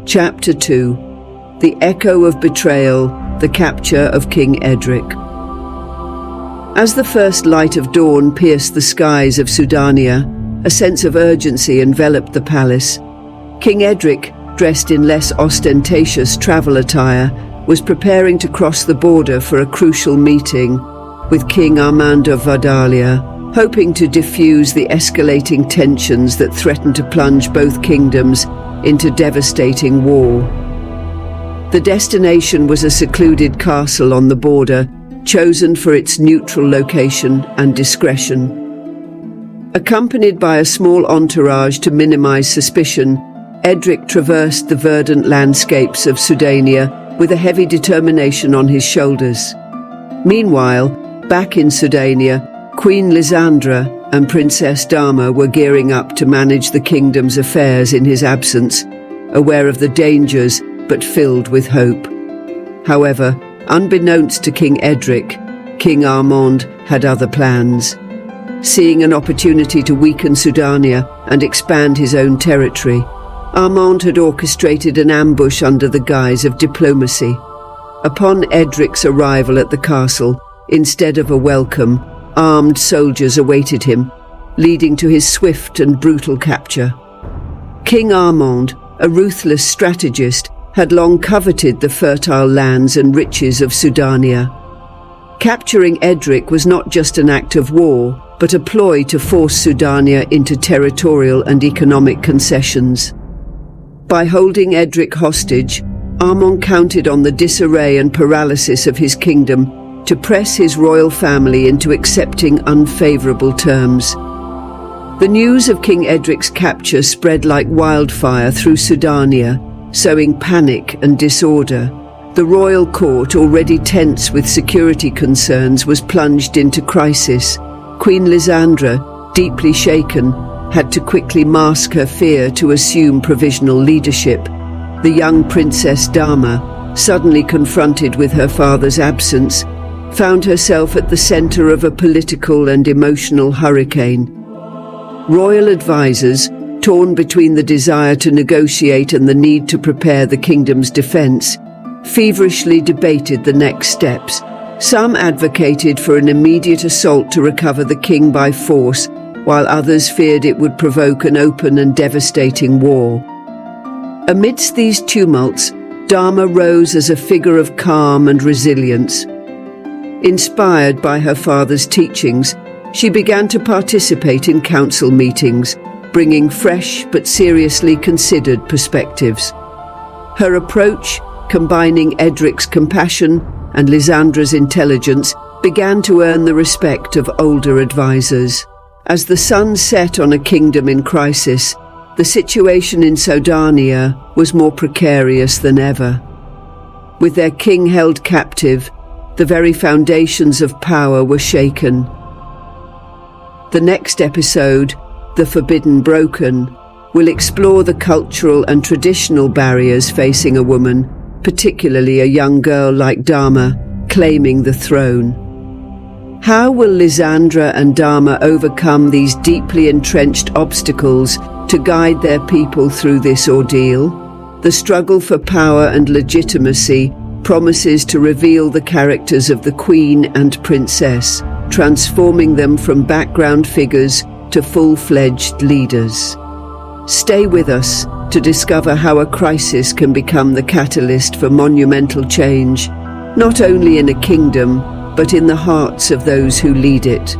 Chapter 2. The Echo of Betrayal, the Capture of King Edric. As the first light of dawn pierced the skies of Sudania, a sense of urgency enveloped the palace. King Edric, dressed in less ostentatious travel attire, was preparing to cross the border for a crucial meeting with King Armand of Vardalia, hoping to diffuse the escalating tensions that threatened to plunge both kingdoms into devastating war. The destination was a secluded castle on the border, chosen for its neutral location and discretion. Accompanied by a small entourage to minimize suspicion, Edric traversed the verdant landscapes of Sudania with a heavy determination on his shoulders. Meanwhile, back in Sudania, Queen Lysandra and Princess Dama were gearing up to manage the kingdom's affairs in his absence, aware of the dangers but filled with hope. However, unbeknownst to King Edric, King Armand had other plans. Seeing an opportunity to weaken Sudania and expand his own territory, Armand had orchestrated an ambush under the guise of diplomacy. Upon Edric's arrival at the castle, instead of a welcome, armed soldiers awaited him, leading to his swift and brutal capture. King Armand, a ruthless strategist, had long coveted the fertile lands and riches of Sudania. Capturing Edric was not just an act of war, but a ploy to force Sudania into territorial and economic concessions. By holding Edric hostage, Armand counted on the disarray and paralysis of his kingdom to press his royal family into accepting unfavorable terms. The news of King Edric's capture spread like wildfire through Sudania, sowing panic and disorder. The royal court, already tense with security concerns, was plunged into crisis. Queen Lysandra, deeply shaken, had to quickly mask her fear to assume provisional leadership. The young Princess Dama, suddenly confronted with her father's absence, found herself at the center of a political and emotional hurricane. Royal advisors, torn between the desire to negotiate and the need to prepare the kingdom's defense, feverishly debated the next steps. Some advocated for an immediate assault to recover the king by force, while others feared it would provoke an open and devastating war. Amidst these tumults, Dama rose as a figure of calm and resilience. Inspired by her father's teachings, she began to participate in council meetings, bringing fresh but seriously considered perspectives. Her approach, combining Edric's compassion and Lysandra's intelligence, began to earn the respect of older advisors. As the sun set on a kingdom in crisis, the situation in Sudania was more precarious than ever. With their king held captive, the very foundations of power were shaken. The next episode, The Forbidden Broken, will explore the cultural and traditional barriers facing a woman, particularly a young girl like Dama, claiming the throne. How will Lysandra and Dama overcome these deeply entrenched obstacles to guide their people through this ordeal? The struggle for power and legitimacy promises to reveal the characters of the queen and princess, transforming them from background figures to full-fledged leaders. Stay with us to discover how a crisis can become the catalyst for monumental change, not only in a kingdom, but in the hearts of those who lead it.